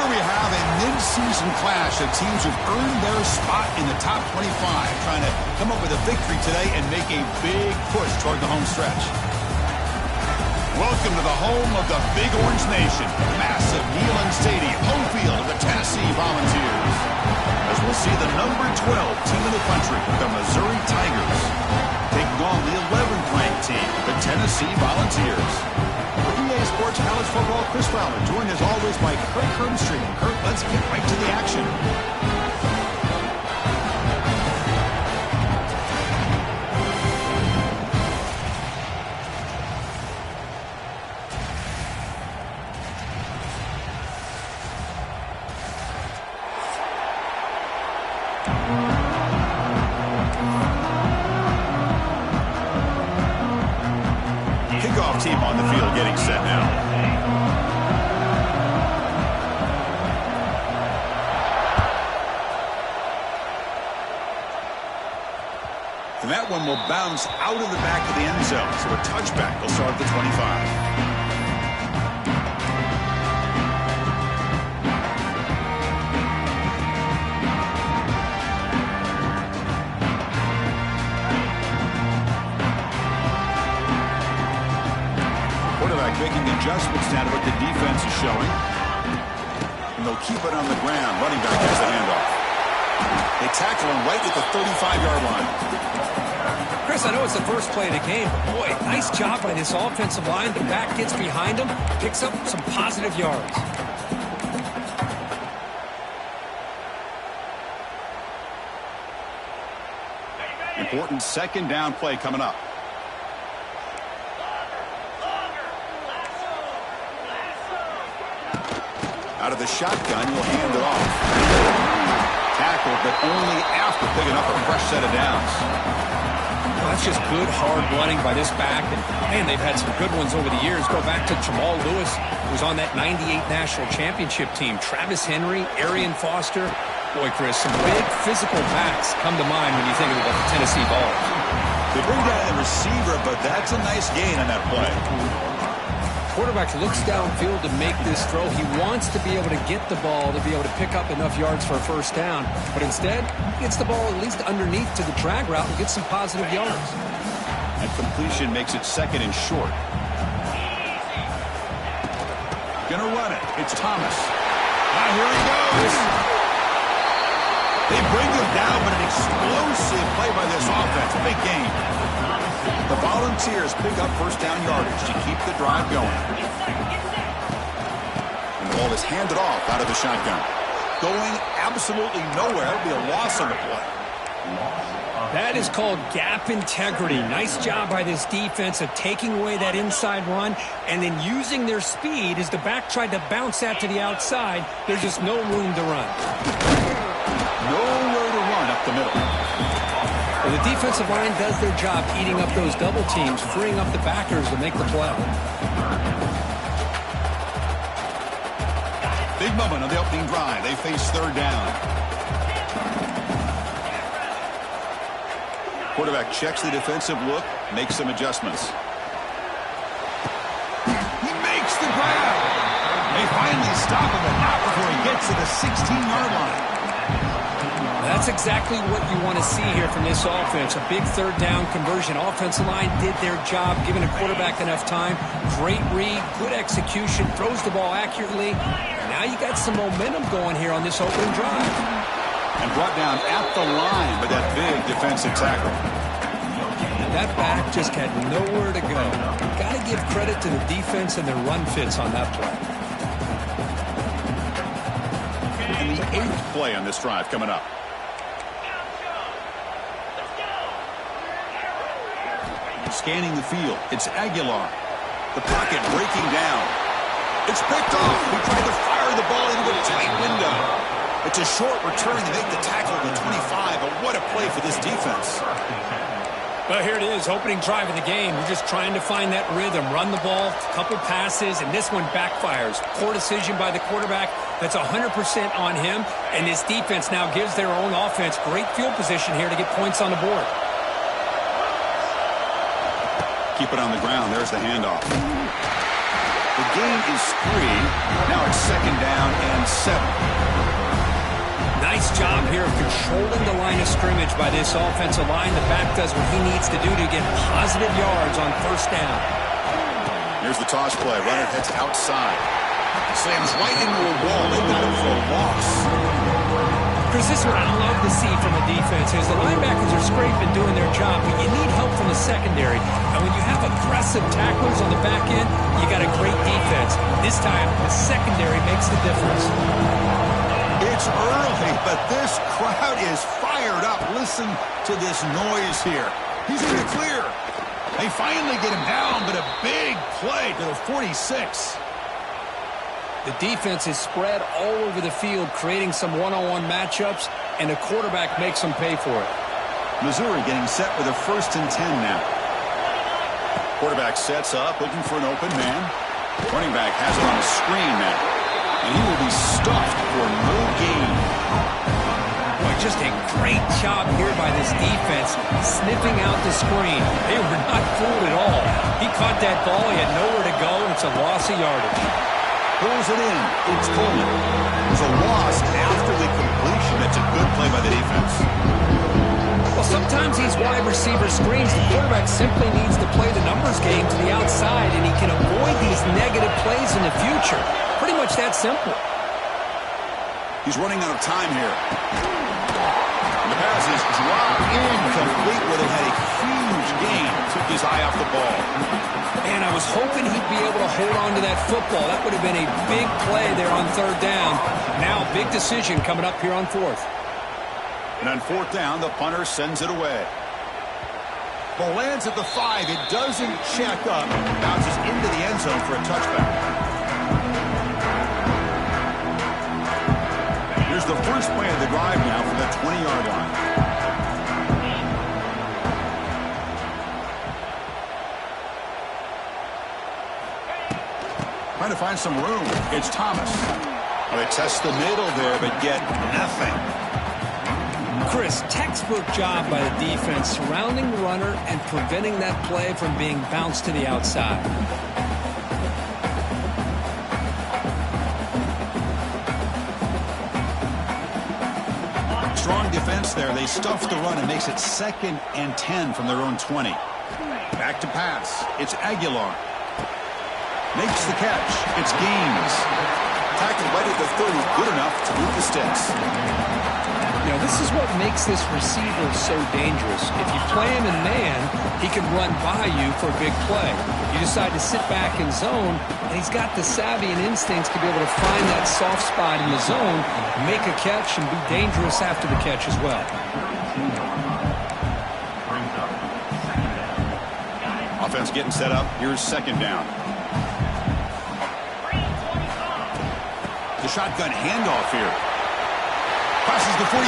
we have a mid-season clash of teams who've earned their spot in the top 25, trying to come up with a victory today and make a big push toward the home stretch. Welcome to the home of the Big Orange Nation, massive Neyland Stadium, home field of the Tennessee Volunteers. As we'll see the number 12 team in the country, the Missouri Tigers, taking on the 11th ranked team, the Tennessee Volunteers. For EA Sports College Football, Chris Fowler, joined as always by Kurt Herbstreit. Kurt, let's get right to the action. Kickoff team on the field getting set now. And that one will bounce out of the back of the end zone. So a touchback will start at the 25. Making adjustments down to what the defense is showing. And they'll keep it on the ground. Running back has the handoff. They tackle him right at the 35-yard line. Chris, I know it's the first play of the game, but boy, nice job by this offensive line. The back gets behind him, picks up some positive yards. Important second down play coming up. Out of the shotgun, he'll hand it off. Tackled, but only after picking up a fresh set of downs. Well, that's just good, hard running by this back. And, man, they've had some good ones over the years. Go back to Jamal Lewis, who was on that 98 National Championship team. Travis Henry, Arian Foster. Boy, Chris, some big physical backs come to mind when you think about the Tennessee Vols. They bring down the receiver, but that's a nice gain on that play. Quarterback looks downfield to make this throw. He wants to be able to get the ball to be able to pick up enough yards for a first down. But instead, he gets the ball at least underneath to the drag route and gets some positive yards. And completion makes it second and short. Gonna run it. It's Thomas. Now here he goes. They bring him down, but an explosive play by this offense. A big game. The Volunteers pick up first down yardage to keep the drive going. And the ball is handed off out of the shotgun. Going absolutely nowhere. It'll be a loss on the play. That is called gap integrity. Nice job by this defense of taking away that inside run and then using their speed as the back tried to bounce that to the outside. There's just no room to run. Nowhere to run up the middle. Well, the defensive line does their job eating up those double teams, freeing up the backers to make the play. Big moment on the opening drive. They face third down. Quarterback checks the defensive look, makes some adjustments. He makes the grab. They finally stop him, but not before he gets to the 16-yard line. That's exactly what you want to see here from this offense. A big third down conversion. Offensive line did their job, giving a quarterback enough time. Great read, good execution, throws the ball accurately. Now you got some momentum going here on this opening drive. And brought down at the line with that big defensive tackle. And that back just had nowhere to go. Got to give credit to the defense and their run fits on that play. And the 8th play on this drive coming up. Scanning the field, it's Aguilar. The pocket breaking down. It's picked off. He tried to fire the ball into a tight window. It's a short return to make the tackle at the 25, but what a play for this defense. Well, here it is, opening drive of the game. We're just trying to find that rhythm, run the ball, a couple passes, and this one backfires. Poor decision by the quarterback. That's 100% on him, and this defense now gives their own offense great field position here to get points on the board. Keep it on the ground. There's the handoff. The gain is 3. Now it's 2nd down and 7. Nice job here of controlling the line of scrimmage by this offensive line. The back does what he needs to do to get positive yards on 1st down. Here's the toss play. Runner heads outside. Slams right into a wall. They got him for a loss. Chris, this is what I love to see from the defense is the linebackers are scraping, doing their job, but you need help from the secondary. And when you have aggressive tacklers on the back end, you got a great defense. This time, the secondary makes the difference. It's early, but this crowd is fired up. Listen to this noise here. He's in the clear. They finally get him down, but a big play to the 46. The defense is spread all over the field, creating some one-on-one matchups, and the quarterback makes them pay for it. Missouri getting set with a 1st and 10 now. Quarterback sets up, looking for an open man. Running back has it on a screen now. And he will be stuffed for no gain. Boy, just a great job here by this defense, sniffing out the screen. They were not fooled at all. He caught that ball, he had nowhere to go, and it's a loss of yardage. Pulls it in. It's Coleman. It's a loss after the completion. That's a good play by the defense. Well, sometimes these wide receiver screens, the quarterback simply needs to play the numbers game to the outside, and he can avoid these negative plays in the future. Pretty much that simple. He's running out of time here. And the pass is dropped incomplete where they had a huge gain. Took his eye off the ball. And I was hoping he'd be able to hold on to that football. That would have been a big play there on 3rd down. Now, big decision coming up here on 4th. And on 4th down, the punter sends it away. Ball lands at the 5. It doesn't check up. Bounces into the end zone for a touchback. Here's the first play of the drive now from the 20-yard line. Trying to find some room. It's Thomas. Well, they test the middle there, but get nothing. Chris, textbook job by the defense, surrounding the runner and preventing that play from being bounced to the outside. Strong defense there. They stuff the run and makes it 2nd and 10 from their own 20. Back to pass. It's Aguilar. Makes the catch. It's Gaines. Tackled right at the 30. Good enough to move the sticks. You know, this is what makes this receiver so dangerous. If you play him in man, he can run by you for a big play. You decide to sit back in zone, and he's got the savvy and instincts to be able to find that soft spot in the zone, make a catch, and be dangerous after the catch as well. Offense getting set up. Here's 2nd down. The shotgun handoff here. Passes the 45.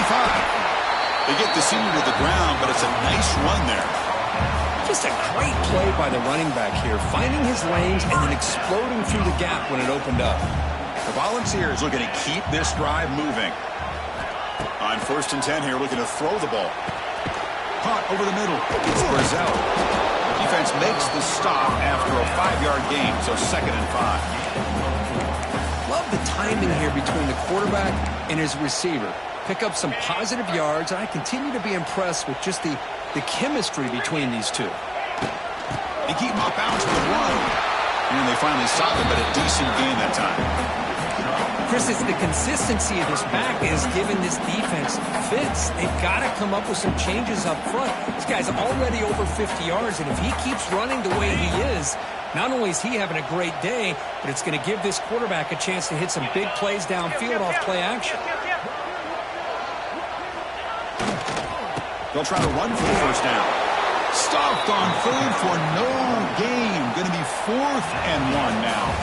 They get the senior to the ground, but it's a nice run there. Just a great play by the running back here, finding his lanes and then exploding through the gap when it opened up. The Volunteers looking to keep this drive moving. On 1st and 10 here, looking to throw the ball. Caught over the middle. It's Brazell. Defense makes the stop after a 5-yard gain, so 2nd and 5. Love the timing here between the quarterback and his receiver. Pick up some positive yards, and I continue to be impressed with just the chemistry between these two. They keep him off balance with the run. And they finally stop him, but a decent gain that time. Chris, it's the consistency of this back is giving this defense fits. They've got to come up with some changes up front. This guy's already over 50 yards, and if he keeps running the way he is, not only is he having a great day, but it's going to give this quarterback a chance to hit some big plays downfield off play action. They'll try to run for the 1st down. Stopped on 3rd for no gain. Going to be 4th and 1 now.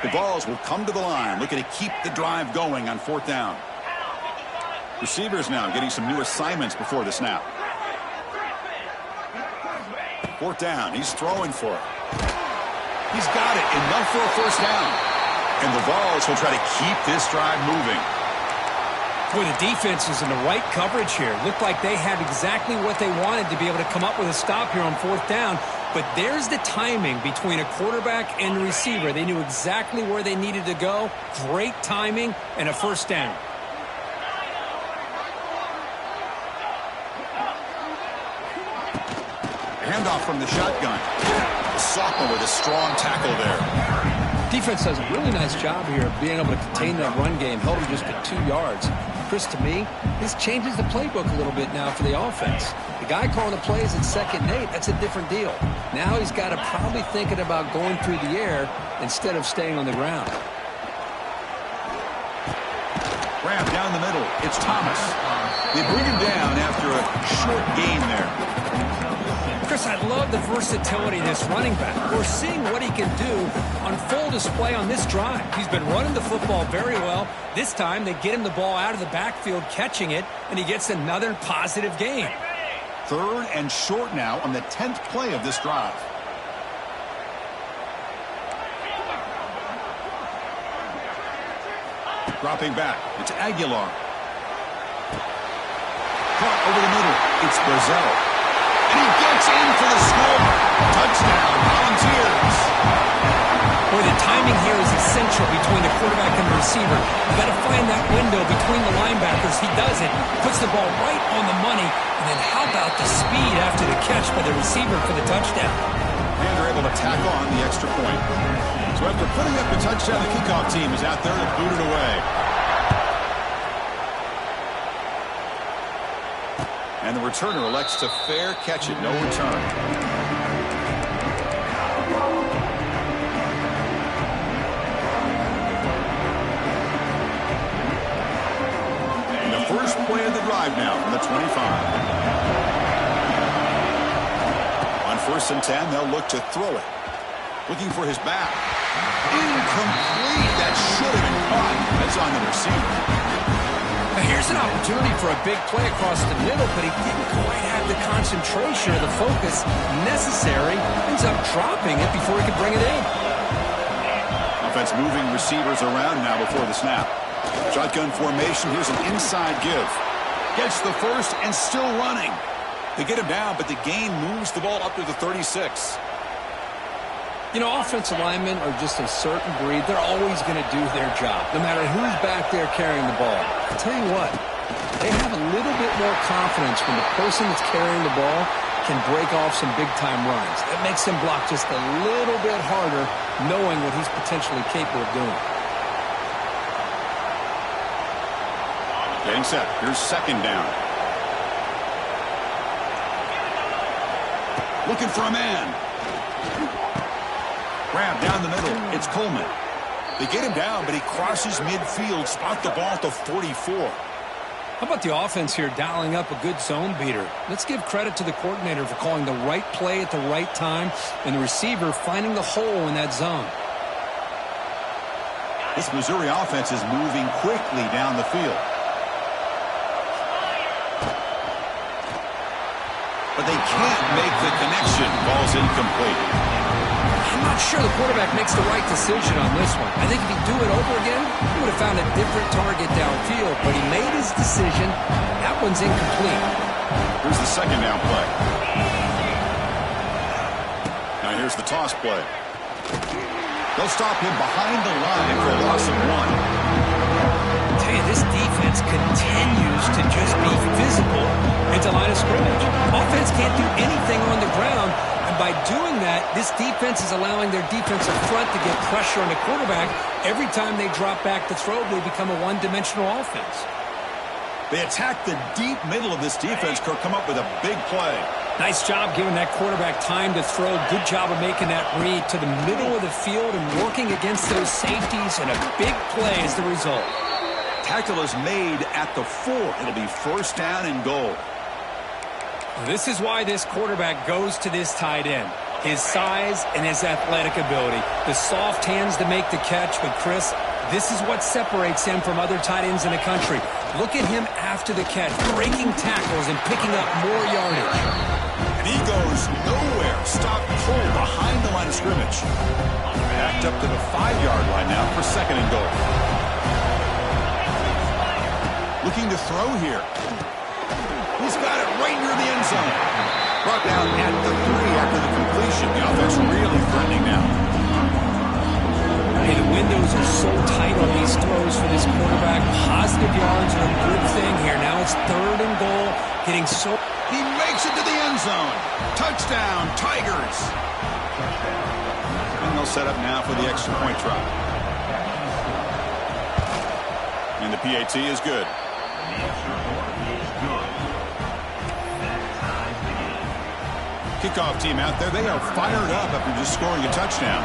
The Vols will come to the line, looking to keep the drive going on 4th down. Receivers now getting some new assignments before the snap. 4th down. He's throwing for it. He's got it. Enough for a 1st down. And the Vols will try to keep this drive moving. Boy, the defense is in the right coverage here. Looked like they had exactly what they wanted to be able to come up with a stop here on 4th down. But there's the timing between a quarterback and the receiver. They knew exactly where they needed to go. Great timing and a 1st down. Handoff from the shotgun. The sophomore with a strong tackle there. Defense does a really nice job here of being able to contain that run game. Held him just at 2 yards. Chris, to me, this changes the playbook a little bit now for the offense. The guy calling the plays at 2nd and 8, that's a different deal. Now he's got to probably thinking about going through the air instead of staying on the ground. Grab down the middle. It's Thomas. They bring him down after a short gain there. Chris, I love the versatility of this running back. We're seeing what he can do on full display on this drive. He's been running the football very well. This time, they get him the ball out of the backfield, catching it, and he gets another positive gain. 3rd and short now on the 10th play of this drive. Dropping back. It's Aguilar. Caught over the middle. It's Brazell. And he gets in for the score. Touchdown, Volunteers. Boy, the timing here is essential between the quarterback and the receiver. You got to find that window between the linebackers. He does it. Puts the ball right on the money. And then how about the speed after the catch by the receiver for the touchdown? And they're able to tack on the extra point. So after putting up the touchdown, the kickoff team is out there to boot it away. And the returner elects to fair catch it, no return. And the first play of the drive now from the 25. On 1st and 10, they'll look to throw it. Looking for his back. Incomplete. That should have been caught. That's on the receiver. Here's an opportunity for a big play across the middle, but he didn't quite have the concentration or the focus necessary. Ends up dropping it before he could bring it in. Offense moving receivers around now before the snap. Shotgun formation. Here's an inside give. Gets the first and still running. They get him down, but the gain moves the ball up to the 36. You know, offensive linemen are just a certain breed. They're always going to do their job, no matter who's back there carrying the ball. I'll tell you what, they have a little bit more confidence when the person that's carrying the ball can break off some big-time runs. That makes him block just a little bit harder, knowing what he's potentially capable of doing. Getting set. Here's 2nd down. Looking for a man. Grab down the middle. It's Coleman. They get him down, but he crosses midfield. Spot the ball at the 44. How about the offense here dialing up a good zone beater? Let's give credit to the coordinator for calling the right play at the right time and the receiver finding the hole in that zone. This Missouri offense is moving quickly down the field. But they can't make the connection. Ball's incomplete. I'm not sure the quarterback makes the right decision on this one. I think if he'd do it over again, he would have found a different target downfield. But he made his decision. That one's incomplete. Here's the 2nd down play. Now here's the toss play. They'll stop him behind the line for a loss of 1. I tell you, this defense continues to just be visible into line of scrimmage. Offense can't do anything on the ground. And by doing that, this defense is allowing their defensive front to get pressure on the quarterback. Every time they drop back to throw, they become a one-dimensional offense. They attack the deep middle of this defense, come up with a big play. Nice job giving that quarterback time to throw. Good job of making that read to the middle of the field and working against those safeties, and a big play is the result. Tackle is made at the 4. It'll be 1st down and goal. This is why this quarterback goes to this tight end. his size and his athletic ability. The soft hands to make the catch, but Chris, this is what separates him from other tight ends in the country. Look at him after the catch, breaking tackles and picking up more yardage. And he goes nowhere. Stop cold behind the line of scrimmage. Backed up to the 5-yard line now for 2nd and goal. Looking to throw here. He's got it right near the end zone. Brought down at the 3 after the completion. The offense really threatening now. Hey, the windows are so tight on these throws for this quarterback. Positive yards are a good thing here. Now it's 3rd and goal. Getting so... He makes it to the end zone. Touchdown, Tigers. And they'll set up now for the extra point try. And the PAT is good. Kickoff team out there. They are fired up after just scoring a touchdown.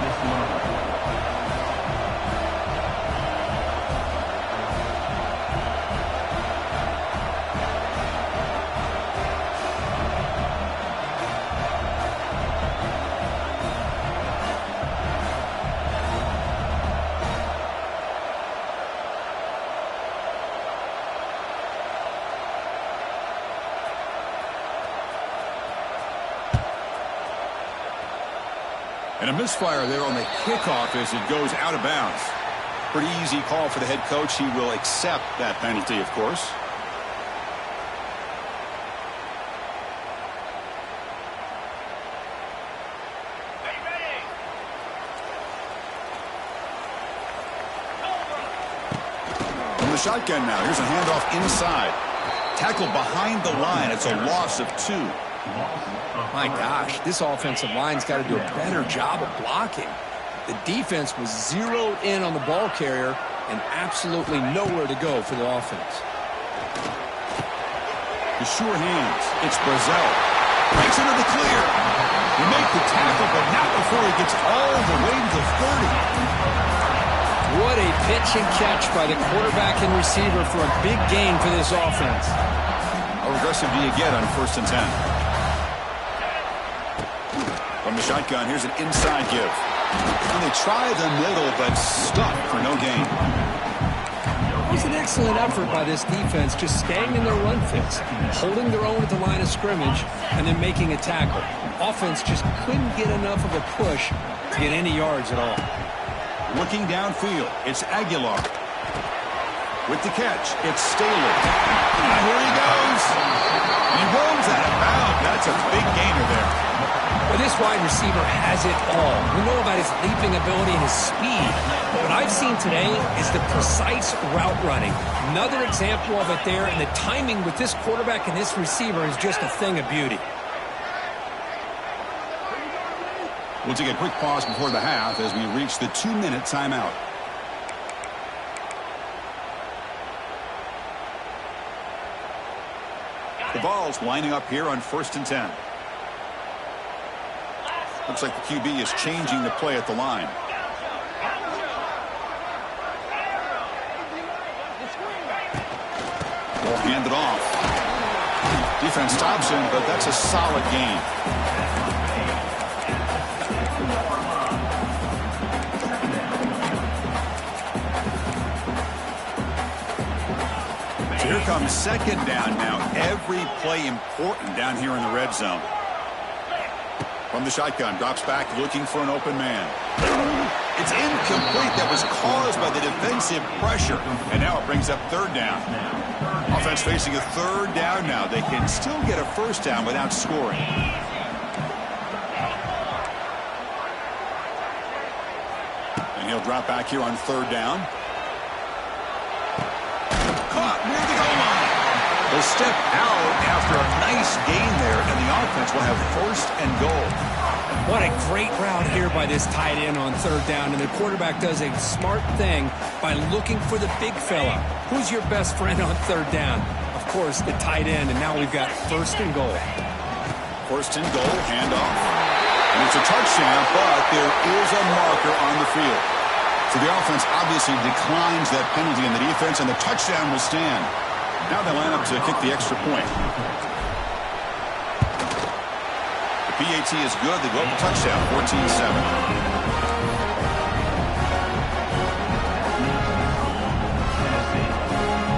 And a misfire there on the kickoff as it goes out of bounds. Pretty easy call for the head coach. He will accept that penalty, of course. From the shotgun now. Here's a handoff inside. Tackle behind the line. It's a loss of 2. My gosh, this offensive line's got to do a better job of blocking. The defense was zeroed in on the ball carrier and absolutely nowhere to go for the offense. The sure hands. It's Brazil. Breaks into the clear. He makes the tackle, but not before he gets all the way to the 30. What a pitch and catch by the quarterback and receiver for a big gain for this offense. How aggressive do you get on 1st and 10? From the shotgun, here's an inside give. And they try the middle, but stuck for no gain. It was an excellent effort by this defense, just staying in their run fits, holding their own at the line of scrimmage, and then making a tackle. Offense just couldn't get enough of a push to get any yards at all. Looking downfield, it's Aguilar. With the catch, it's Staley. And here he goes. He rolls out of bounds. That's a big gainer there. Well, this wide receiver has it all. We know about his leaping ability and his speed. But what I've seen today is the precise route running. Another example of it there, and the timing with this quarterback and this receiver is just a thing of beauty. We'll take a quick pause before the half as we reach the 2-minute timeout. The ball's lining up here on 1st and 10. Looks like the QB is changing the play at the line. Ball handed off. Defense stops him, but that's a solid gain. So here comes 2nd down now. Every play important down here in the red zone. From the shotgun, drops back looking for an open man. It's incomplete. That was caused by the defensive pressure. And now it brings up 3rd down. Offense facing a 3rd down now. They can still get a 1st down without scoring. And he'll drop back here on 3rd down. Caught near the goal line. They'll step out after a nice gain there, and the offense will have 1st and goal. What a great route here by this tight end on 3rd down, and the quarterback does a smart thing by looking for the big fella. Who's your best friend on 3rd down? Of course, the tight end, and now we've got 1st and goal. 1st and goal, handoff. And it's a touchdown, but there is a marker on the field. So the offense obviously declines that penalty, and the defense and the touchdown will stand. Now they line up to kick the extra point. The PAT is good. They go up a touchdown, 14-7.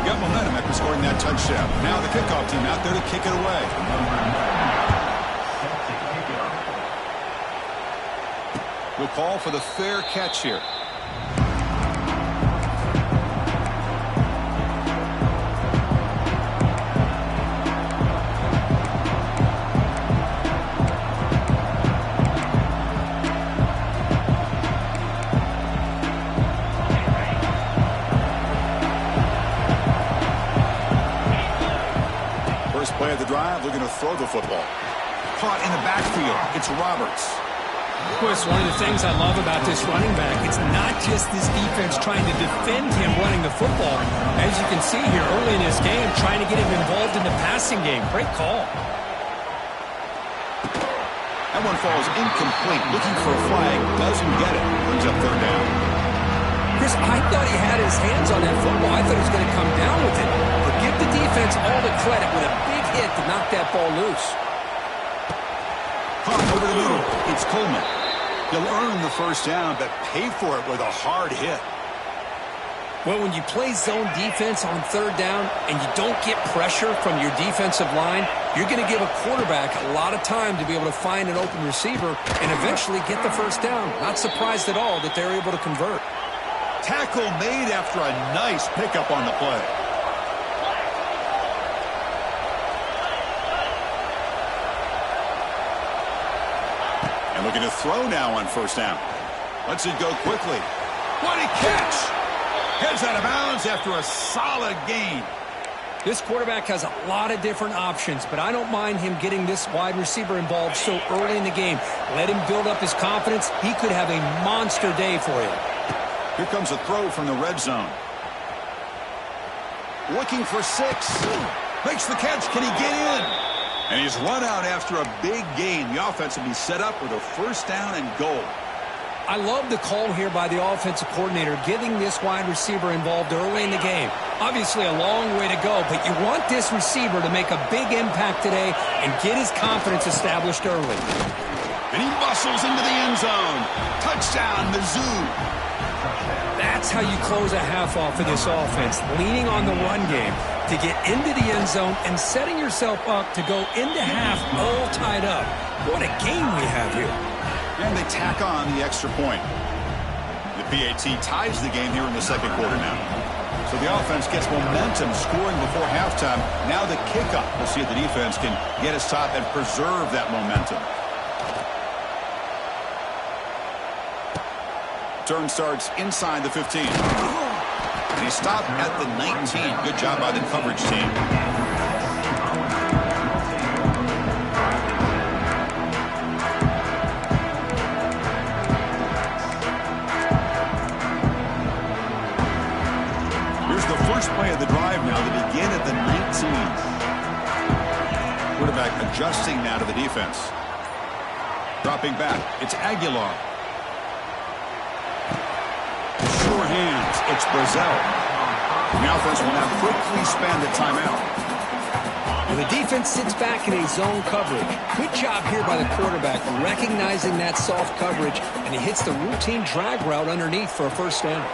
Got momentum after scoring that touchdown. Now the kickoff team out there to kick it away. We'll call for the fair catch here. Play of the drive, looking to throw the football. Caught in the backfield. It's Roberts. Of course, one of the things I love about this running back, it's not just this defense trying to defend him running the football. As you can see here early in this game, trying to get him involved in the passing game. Great call. That one falls incomplete. Looking for a flag. Doesn't get it. Brings up third down. Chris, I thought he had his hands on that football. I thought he was going to come down with it. But give the defense all the credit with a big hit to knock that ball loose. Caught over the middle. It's Coleman. He'll earn the first down, but pay for it with a hard hit. Well, when you play zone defense on third down and you don't get pressure from your defensive line, you're going to give a quarterback a lot of time to be able to find an open receiver and eventually get the first down. Not surprised at all that they're able to convert. Tackle made after a nice pickup on the play. And looking to throw now on first down. Lets it go quickly. What a catch! Heads out of bounds after a solid gain. This quarterback has a lot of different options, but I don't mind him getting this wide receiver involved so early in the game. Let him build up his confidence. He could have a monster day for you. Here comes a throw from the red zone. Looking for 6. Makes the catch. Can he get in? And he's run out after a big gain. The offense will be set up with a first down and goal. I love the call here by the offensive coordinator, getting this wide receiver involved early in the game. Obviously a long way to go, but you want this receiver to make a big impact today and get his confidence established early. And he bustles into the end zone. Touchdown, Mizzou. That's how you close a half off of this offense, leaning on the run game to get into the end zone and setting yourself up to go into half all tied up. What a game we have here. And they tack on the extra point. The PAT ties the game here in the second quarter now. So the offense gets momentum scoring before halftime. Now the kickoff. We'll see if the defense can get his top and preserve that momentum. Turn starts inside the 15. And he stopped at the 19. Good job by the coverage team. Here's the first play of the drive now to begin at the 19. Quarterback adjusting now to the defense. Dropping back. It's Aguilar. Sure hands. It's Brazil. The offense will now quickly spend a timeout. And the defense sits back in a zone coverage. Good job here by the quarterback recognizing that soft coverage, and he hits the routine drag route underneath for a first down.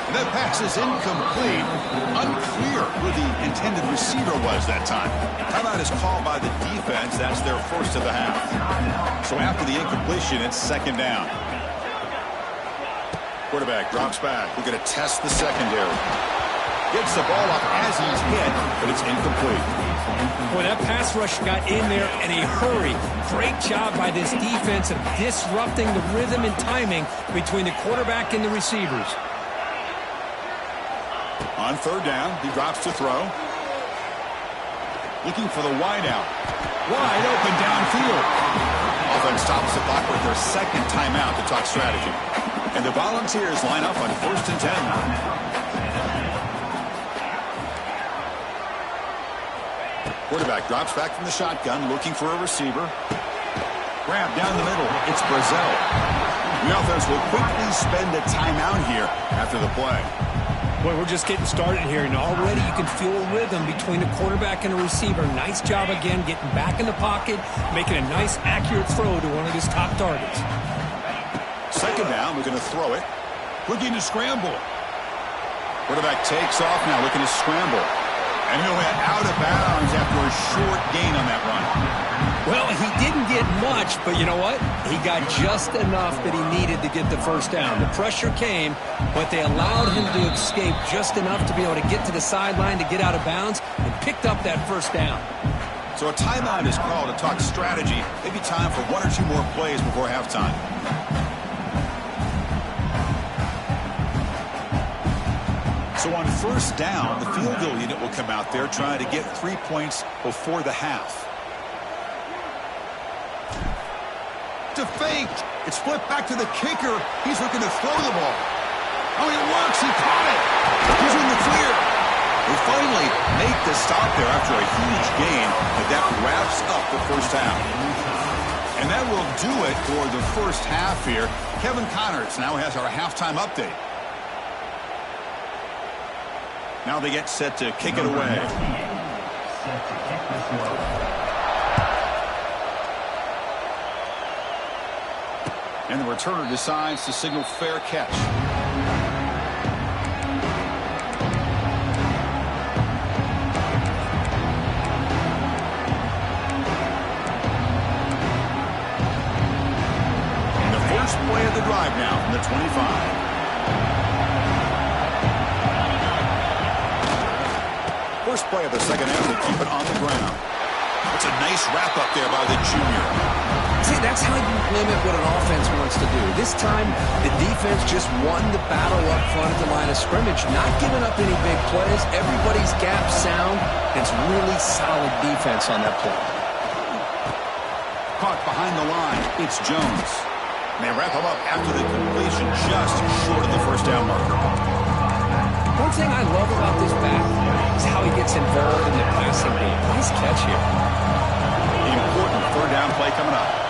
And that pass is incomplete. Unclear who the intended receiver was that time. Timeout is called by the defense. That's their first of the half. So after the incompletion, it's second down. Quarterback drops back. We're going to test the secondary. Gets the ball up as he's hit, but it's incomplete. Boy, that pass rush got in there in a hurry. Great job by this defense of disrupting the rhythm and timing between the quarterback and the receivers. On third down, he drops to throw. Looking for the wide out. Wide open downfield. Offense stops the clock with their second timeout to talk strategy. And the Volunteers line up on 1st and 10. Quarterback drops back from the shotgun, looking for a receiver. Grab down the middle. It's Brazil. The offense will quickly spend a timeout here after the play. Well, we're just getting started here, and already you can feel a rhythm between the quarterback and the receiver. Nice job again getting back in the pocket, making a nice, accurate throw to one of his top targets. Second down, we're going to throw it. Looking to scramble. Quarterback takes off now, looking to scramble. And he'll head out of bounds after a short gain on that run. Well, he didn't get much, but you know what? He got just enough that he needed to get the first down. The pressure came, but they allowed him to escape just enough to be able to get to the sideline to get out of bounds and picked up that first down. So a timeout is called to talk strategy. Maybe time for one or two more plays before halftime. So on first down, the field goal unit will come out there trying to get 3 points before the half. To fake. It's flipped back to the kicker. He's looking to throw the ball. Oh, it works. He caught it. He's in the clear. They finally make the stop there after a huge gain, but that wraps up the first half. And that will do it for the first half here. Kevin Connors now has our halftime update. Now they get set to kick it away. And the returner decides to signal fair catch. And the first play of the drive now from the 25. First play of the second half to keep it on the ground. It's a nice wrap-up there by the junior. See, that's how you limit what an offense wants to do. This time, the defense just won the battle up front at the line of scrimmage, not giving up any big plays. Everybody's gap sound. It's really solid defense on that play. Caught behind the line. It's Jones. And they wrap him up after the completion just short of the first down marker. One thing I love about this back is how he gets involved in the passing game. Nice catch here. The important third down play coming up.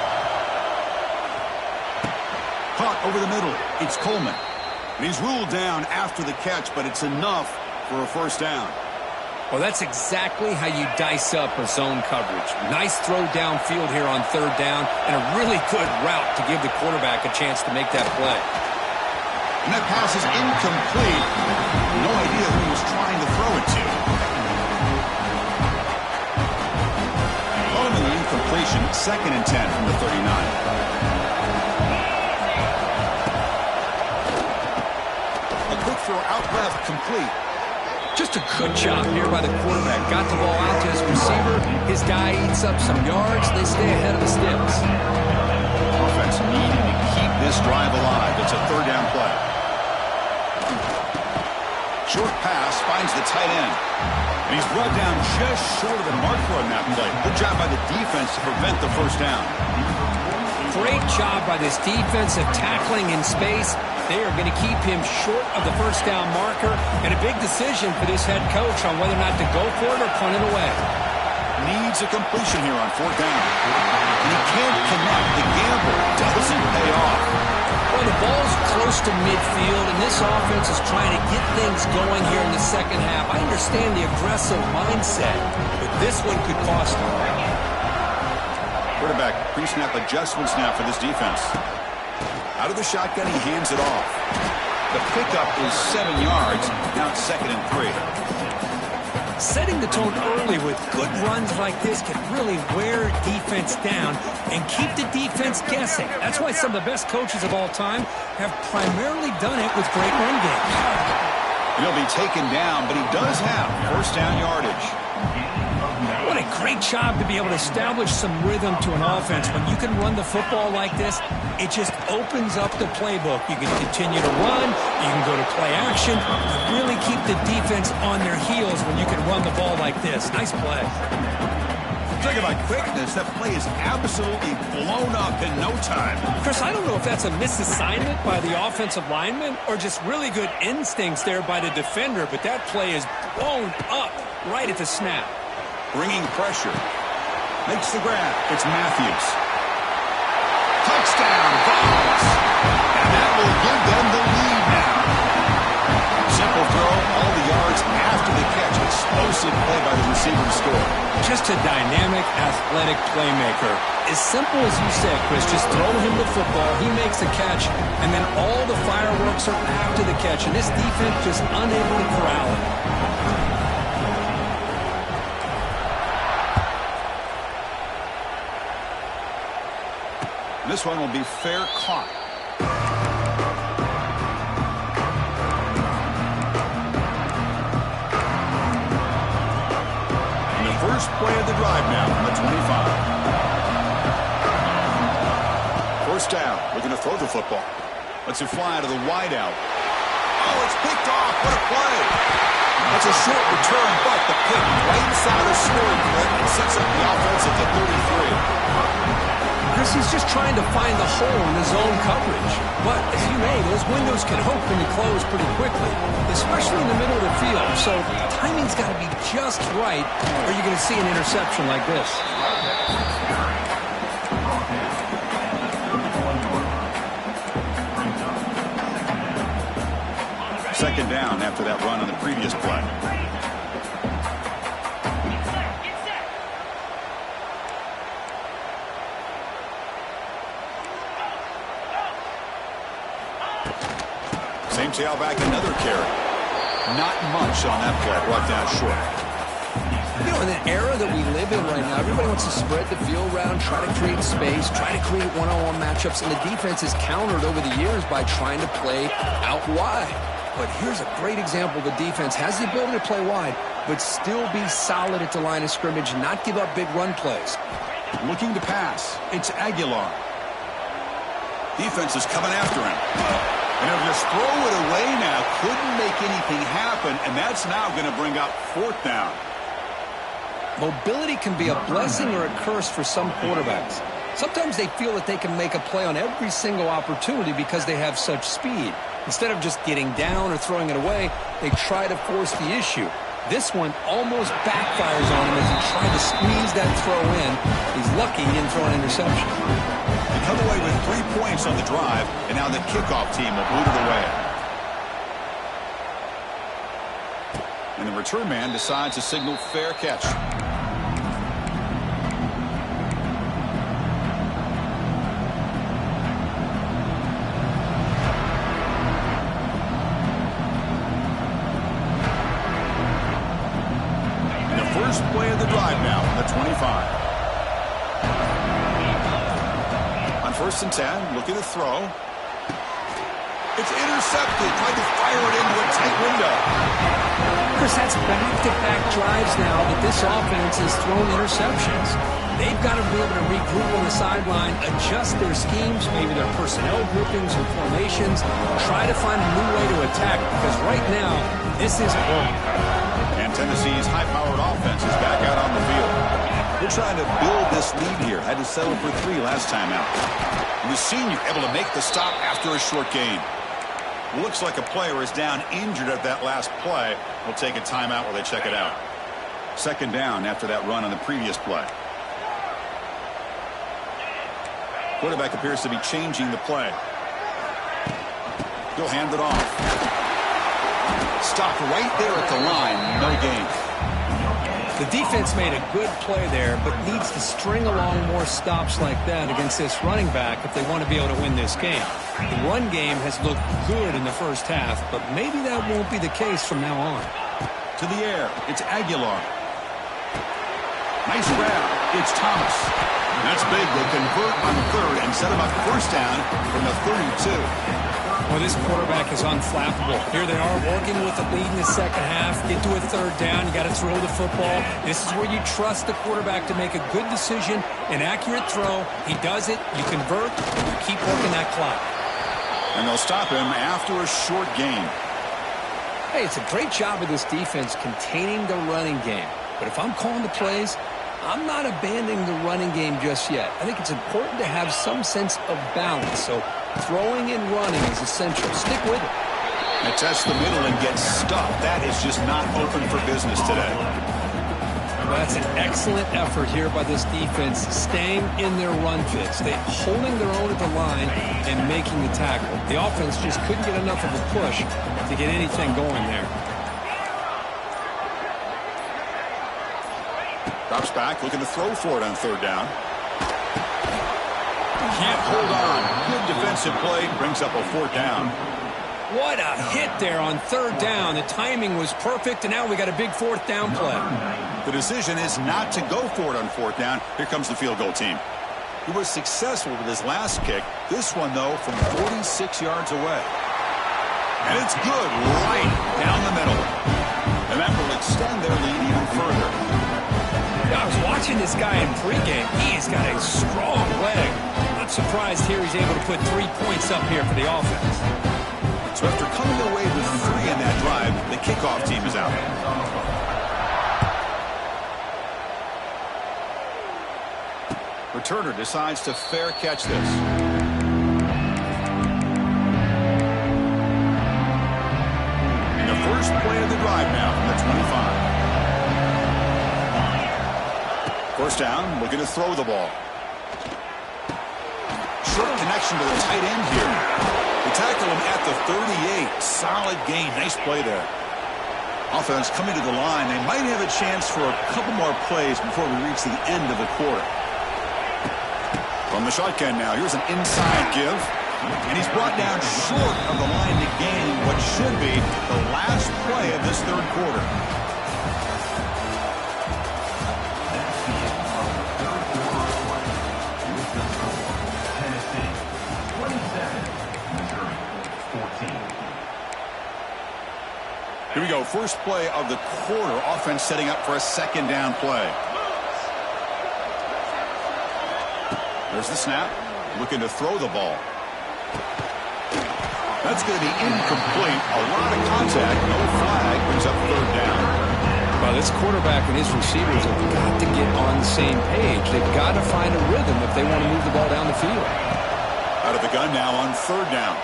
Caught over the middle. It's Coleman. And he's ruled down after the catch, but it's enough for a first down. Well, that's exactly how you dice up a zone coverage. Nice throw downfield here on third down, and a really good route to give the quarterback a chance to make that play. And that pass is incomplete. No idea who he was trying to throw it to. Following the incompletion, 2nd and 10 from the 39. A quick throw out left, complete. Just a good job here by the quarterback. Got the ball out to his receiver. His guy eats up some yards. They stay ahead of the sticks. Offense needing to keep this drive alive. It's a third down play. Short pass finds the tight end. And he's brought down just short of the marker on that play. Good job by the defense to prevent the first down. Great job by this defensive tackling in space. They are going to keep him short of the first down marker. And a big decision for this head coach on whether or not to go for it or punt it away. Needs a completion here on fourth down. And he can't connect. The gamble doesn't pay off. Well, the ball's close to midfield, and this offense is trying to get things going here in the second half. I understand the aggressive mindset, but this one could cost him. Quarterback pre-snap adjustments now for this defense. Out of the shotgun, he hands it off. The pickup is 7 yards. Now it's 2nd and 3. Setting the tone early with good runs like this can really wear defense down and keep the defense guessing. That's why some of the best coaches of all time have primarily done it with great run games. He'll be taken down, but he does have first down yardage. What a great job to be able to establish some rhythm to an offense. When you can run the football like this, it just opens up the playbook. You can continue to run. You can go to play action. You really keep the defense on their heels when you can run the ball like this. Nice play. Talking about quickness, that play is absolutely blown up in no time. Chris, I don't know if that's a misassignment by the offensive lineman or just really good instincts there by the defender, but that play is blown up right at the snap. Bringing pressure. Makes the grab. It's Matthews. Touchdown, Vols. And that will give them the lead now. Simple throw, Just a dynamic, athletic playmaker. As simple as you said, Chris, just throw him the football, he makes a catch, and then all the fireworks are after the catch, and this defense just unable to corral it. This one will be fair caught. And the first play of the drive now from the 25. First down, looking to throw the football. Lets it fly to the wideout. Oh, it's picked off. What a play. That's a short return, but the pick right inside the scoring clip and sets up the offense at the 33. Chris, he's just trying to find the hole in his own coverage. But, as you know, those windows can open and close pretty quickly, especially in the middle of the field. So, timing's got to be just right, or you're going to see an interception like this. Second down after that run on the previous play. Same tailback, another carry. Not much on that play, brought down short. You know, in the era that we live in right now, everybody wants to spread the field around, try to create space, try to create one-on-one matchups, and the defense is countered over the years by trying to play out wide. But here's a great example. The defense has the ability to play wide, but still be solid at the line of scrimmage and not give up big run plays. Looking to pass. It's Aguilar. Defense is coming after him. And he'll just throw it away now. Couldn't make anything happen, and that's now going to bring up fourth down. Mobility can be a blessing or a curse for some quarterbacks. Sometimes they feel that they can make a play on every single opportunity because they have such speed. Instead of just getting down or throwing it away, they try to force the issue. This one almost backfires on him as he tried to squeeze that throw in. He's lucky he didn't throw an interception. They come away with 3 points on the drive, and now the kickoff team will boot it away. And the return man decides to signal fair catch. First play of the drive now from the 25. On 1st and 10, looking to throw. It's intercepted. Tried to fire it into a tight window. Chris, that's back-to-back drives now that this offense has thrown interceptions. They've got to be able to regroup on the sideline, adjust their schemes, maybe their personnel groupings or formations, try to find a new way to attack, because right now, this isn't working. And Tennessee's high-powered offense is back out on the field. They're trying to build this lead here. Had to settle for 3 last time out. And the senior able to make the stop after a short gain. Looks like a player is down injured at that last play. We'll take a timeout while they check it out. Second down after that run on the previous play. Quarterback appears to be changing the play. He'll hand it off. Stopped right there at the line. No gain. The defense made a good play there, but needs to string along more stops like that against this running back if they want to be able to win this game. The run game has looked good in the first half, but maybe that won't be the case from now on. To the air. It's Aguilar. Nice grab. It's Thomas. That's big. They convert on the 3rd and set him up first down from the 32. Well, this quarterback is unflappable. Here they are working with a lead in the second half. Get to a 3rd down. You got to throw the football. This is where you trust the quarterback to make a good decision, an accurate throw. He does it. You convert. And you keep working that clock. And they'll stop him after a short gain. Hey, it's a great job of this defense containing the running game. But if I'm calling the plays, I'm not abandoning the running game just yet. I think it's important to have some sense of balance. So throwing and running is essential. Stick with it. They test the middle and get stuffed. That is just not open for business today. Well, that's an excellent effort here by this defense, staying in their run fits. They're holding their own at the line and making the tackle. The offense just couldn't get enough of a push to get anything going there. The Drops back, looking to throw for it on third down. Can't hold on. Good defensive play. Brings up a fourth down. What a hit there on third down. The timing was perfect, and now we got a big fourth down play. The decision is not to go for it on fourth down. Here comes the field goal team. He was successful with his last kick. This one, though, from 46 yards away. And it's good right down the middle. And that will extend their lead even further. I was watching this guy in pregame. He's got a strong leg. Not surprised here he's able to put 3 points up here for the offense. So after coming away with 3 in that drive, the kickoff team is out. Returner decides to fair catch this. And the first play of the drive now from the 25. First down, looking to throw the ball. Short connection to the tight end here. They tackle him at the 38. Solid gain. Nice play there. Offense coming to the line. They might have a chance for a couple more plays before we reach the end of the quarter. From the shotgun now, here's an inside give. And he's brought down short of the line to gain what should be the last play of this third quarter. Here we go. First play of the quarter. Offense setting up for a second down play. There's the snap. Looking to throw the ball. That's going to be incomplete. A lot of contact. No flag. Brings up third down. Well, this quarterback and his receivers have got to get on the same page. They've got to find a rhythm if they want to move the ball down the field. Out of the gun now on third down.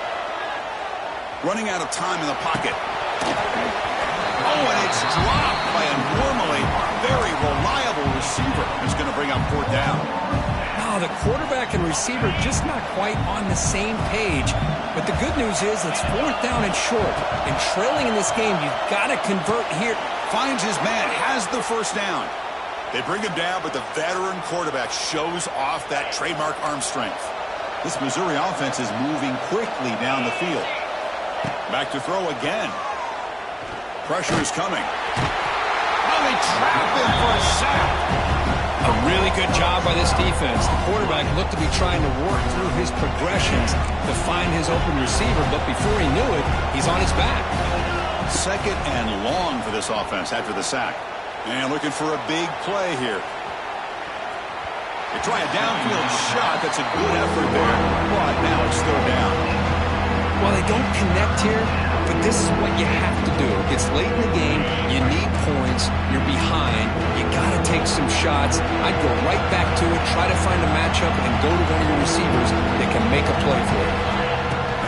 Running out of time in the pocket. Oh, and it's dropped by a normally very reliable receiver. It's going to bring up fourth down. Oh, the quarterback and receiver just not quite on the same page. But the good news is it's fourth down and short. And trailing in this game, you've got to convert here. Finds his man, has the first down. They bring him down, but the veteran quarterback shows off that trademark arm strength. This Missouri offense is moving quickly down the field. Back to throw again. Pressure is coming. Oh, they trap him for a sack. A really good job by this defense. The quarterback looked to be trying to work through his progressions to find his open receiver, but before he knew it, he's on his back. Second and long for this offense after the sack. And looking for a big play here. They try a downfield shot. That's a good effort there. But now it's third down. Well, they don't connect here, but this is what you have to do. It's late in the game. You need points. You're behind. You got to take some shots. I'd go right back to it, try to find a matchup, and go to one of your receivers that can make a play for you.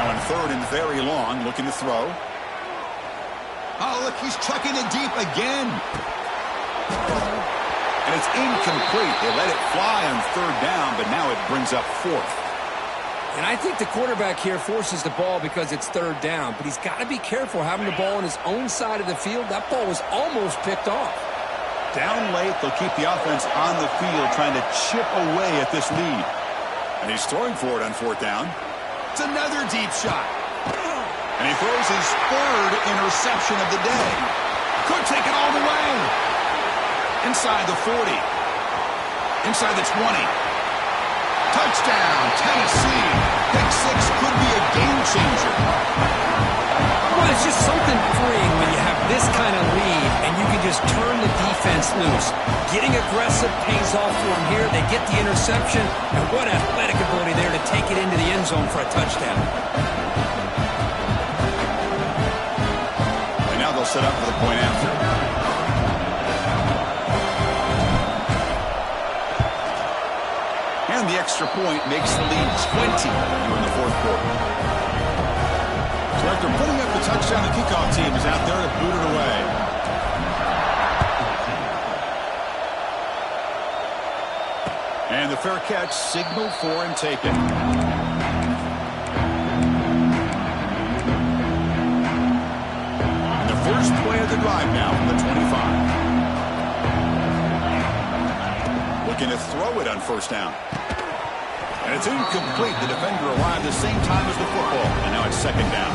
Now in third and very long, looking to throw. Oh, look, he's chucking it deep again. And it's incomplete. They let it fly on third down, but now it brings up fourth. And I think the quarterback here forces the ball because it's third down, but he's got to be careful having the ball on his own side of the field. That ball was almost picked off. Down late, they'll keep the offense on the field trying to chip away at this lead. And he's throwing for it on fourth down. It's another deep shot. And he throws his third interception of the day. Could take it all the way. Inside the 40. Inside the 20. Touchdown, Tennessee. Pick six could be a game changer. Well, it's just something freeing when you have this kind of lead and you can just turn the defense loose. Getting aggressive pays off for them here. They get the interception, and what athletic ability there to take it into the end zone for a touchdown. And now they'll set up for the point after. And the extra point makes the lead 20 here in the fourth quarter. So after putting up the touchdown, the kickoff team is out there to boot it away. And the fair catch signaled for and taken. And the first play of the drive now from the 25. looking to throw it on first down. And it's incomplete. The defender arrived the same time as the football. And now it's second down.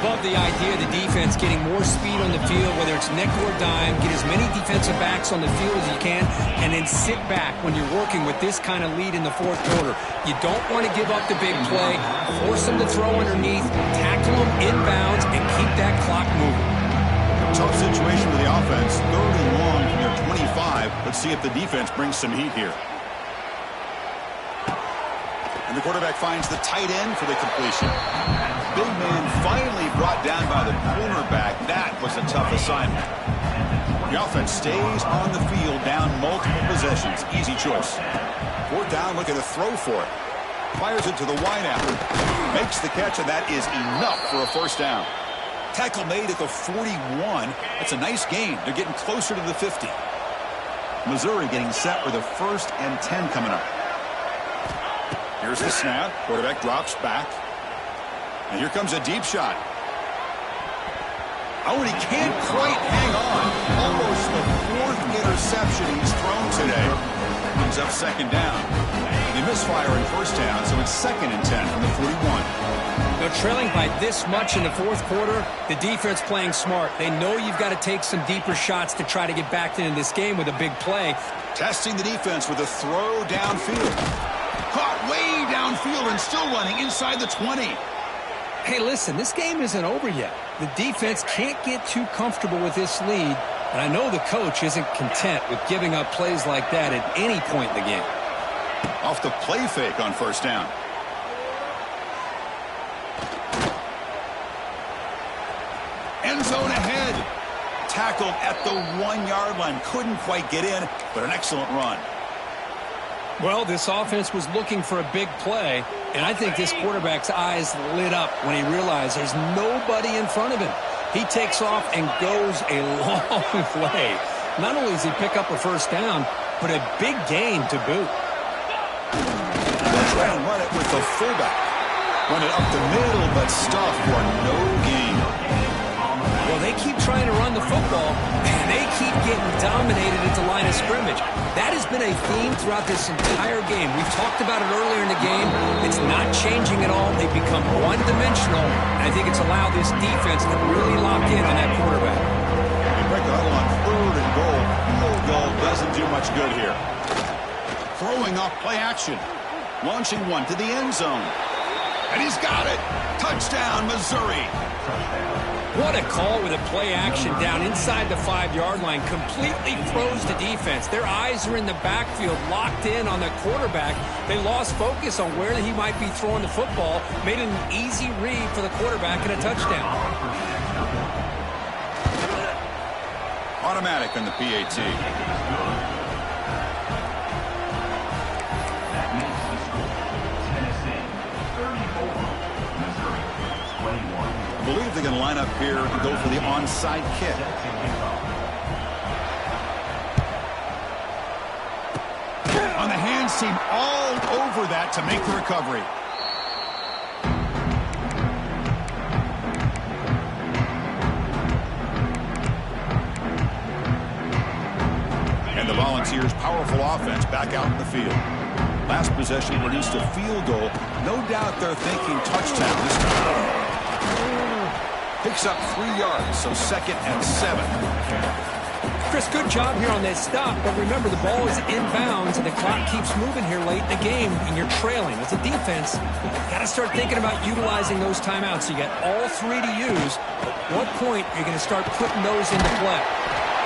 Love the idea of the defense getting more speed on the field, whether it's nickel or dime. Get as many defensive backs on the field as you can, and then sit back when you're working with this kind of lead in the fourth quarter. You don't want to give up the big play. Force them to throw underneath, tackle them inbounds, and keep that clock moving. Tough situation for the offense. Third and long from their 25. Let's see if the defense brings some heat here. And the quarterback finds the tight end for the completion. Big man finally brought down by the cornerback. That was a tough assignment. The offense stays on the field down multiple possessions. Easy choice. Fourth down, looking to throw for it. Fires it to the wideout. Makes the catch, and that is enough for a first down. Tackle made at the 41. That's a nice gain. They're getting closer to the 50. Missouri getting set with a 1st and 10 coming up. Here's the snap. Quarterback drops back. And here comes a deep shot. Oh, and he can't quite hang on. Almost the 4th interception he's thrown today. Brings up second down. They misfire in first down, so it's 2nd and 10 from the 41. They're trailing by this much in the fourth quarter. The defense playing smart. They know you've got to take some deeper shots to try to get back into this game with a big play. Testing the defense with a throw downfield. Caught way downfield and still running inside the 20. Hey, listen, this game isn't over yet. The defense can't get too comfortable with this lead, and I know the coach isn't content with giving up plays like that at any point in the game. Off the play fake on first down. End zone ahead. Tackled at the 1-yard line. Couldn't quite get in, but an excellent run. Well, this offense was looking for a big play, and I think this quarterback's eyes lit up when he realized there's nobody in front of him. He takes off and goes a long way. Not only does he pick up a first down, but a big gain to boot. They'll try and run it with the fullback. Run it up the middle, but stuff for no gain. Well, they keep trying to run the football, and they keep getting dominated at the line of scrimmage. That has been a theme throughout this entire game. We've talked about it earlier in the game. It's not changing at all. They've become one-dimensional, and I think it's allowed this defense to really lock in on that quarterback. They break the huddle on 3rd and goal. Field goal doesn't do much good here. Throwing off play action. Launching one to the end zone. And he's got it. Touchdown, Missouri. What a call with a play action down inside the 5-yard line. Completely froze the defense. Their eyes are in the backfield, locked in on the quarterback. They lost focus on where he might be throwing the football. Made it an easy read for the quarterback and a touchdown. Automatic on the PAT. I believe they're going to line up here and go for the onside kick. On the hands team all over that to make the recovery. And the Volunteers' powerful offense back out in the field. Last possession produced a field goal. No doubt they're thinking touchdown this time. Picks up 3 yards, so 2nd and 7. Chris, good job here on that stop, but remember the ball is inbounds and the clock keeps moving here late in the game and you're trailing. As a defense, got to start thinking about utilizing those timeouts. You got all 3 to use. At what point are you going to start putting those into play?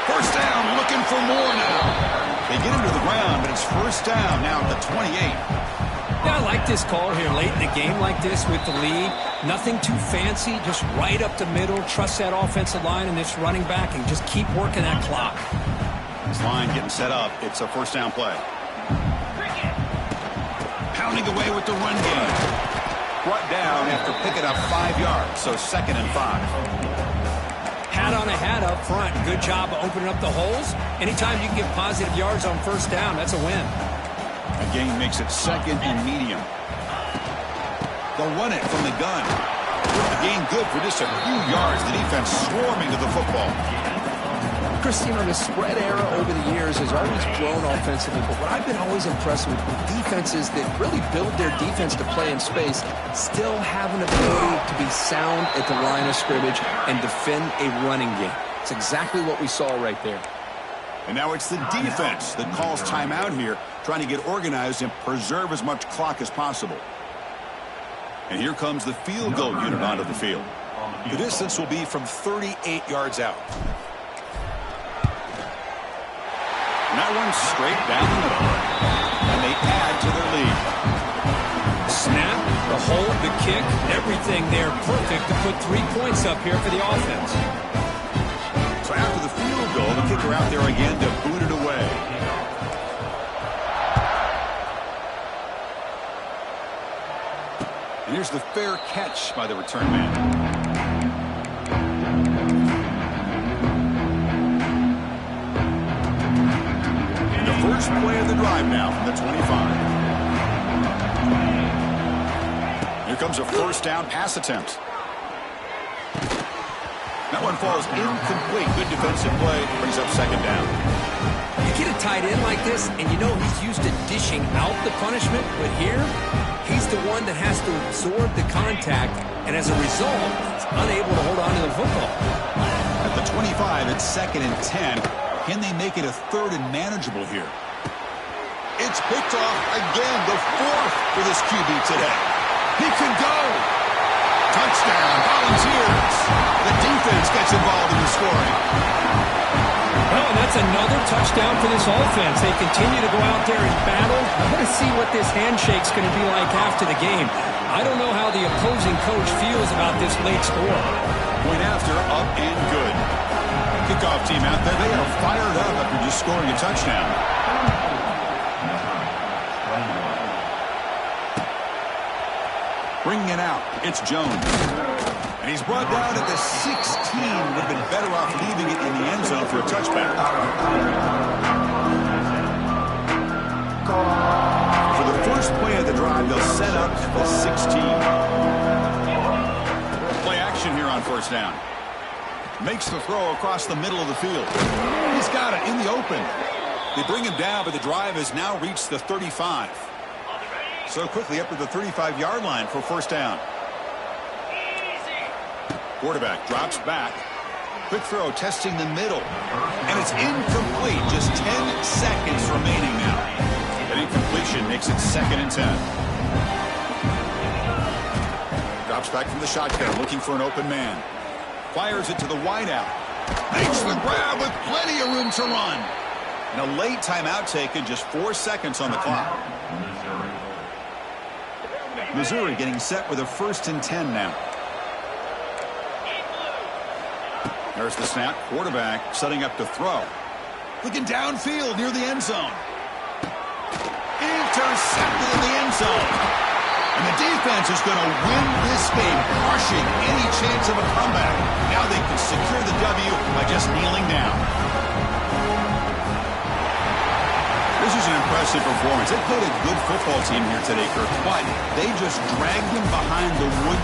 First down, looking for more now. They get him to the ground, but it's first down now at the 28. Yeah, I like this call here late in the game like this with the lead. Nothing too fancy, just right up the middle. Trust that offensive line and this running back and just keep working that clock. This line getting set up. It's a first down play. Pounding away with the run game. Brought down after picking up 5 yards, so 2nd and 5. Hat on a hat up front. Good job of opening up the holes. Anytime you can get positive yards on first down, that's a win. The gain makes it 2nd and medium. They'll run it from the gun. The gain good for just a few yards. The defense swarming to the football. Chris, you know, the spread era over the years has always grown offensively, but what I've been always impressed with defenses that really build their defense to play in space still have an ability to be sound at the line of scrimmage and defend a running game. It's exactly what we saw right there. And now it's the defense that calls timeout here, trying to get organized and preserve as much clock as possible. And here comes the field goal unit onto the field. The distance will be from 38 yards out. And that one's straight down the middle. And they add to their lead. Snap, the hold, the kick, everything there perfect to put 3 points up here for the offense. So after the field goal, the kicker out there again to boot it away. And here's the fair catch by the return man. First play of the drive now from the 25. Here comes a first down pass attempt. That one falls incomplete. Good defensive play. Brings up second down. You get a tight end like this, and you know he's used to dishing out the punishment, but here, he's the one that has to absorb the contact, and as a result, he's unable to hold on to the football. At the 25, it's 2nd and 10. Can they make it a 3rd and manageable here? It's picked off again, the 4th for this QB today. He can go. Touchdown, Volunteers. The defense gets involved in the scoring. Well, that's another touchdown for this offense. They continue to go out there and battle. I want to see what this handshake's going to be like after the game. I don't know how the opposing coach feels about this late score. Point after, up and good. Kickoff team out there, they are fired up after just scoring a touchdown. Bringing it out, it's Jones. And he's brought down at the 16. Would have been better off leaving it in the end zone for a touchback. For the first play of the drive, they'll set up the 16. Play action here on first down. Makes the throw across the middle of the field. He's got it in the open. They bring him down, but the drive has now reached the 35. So quickly up to the 35-yard line for first down. Quarterback drops back. Quick throw testing the middle. And it's incomplete. Just 10 seconds remaining now. An incompletion makes it 2nd and 10. Drops back from the shotgun, looking for an open man. Fires it to the wideout. Makes the grab with plenty of room to run. And a late timeout taken, just 4 seconds on the clock. Missouri getting set with a 1st and 10 now. There's the snap. Quarterback setting up to throw. Looking downfield near the end zone. Intercepted in the end zone. And the defense is going to win this game, crushing any chance of a comeback. Now they can secure the W by just kneeling down. This is an impressive performance. They played a good football team here today, Kirk, but they just dragged them behind the wood.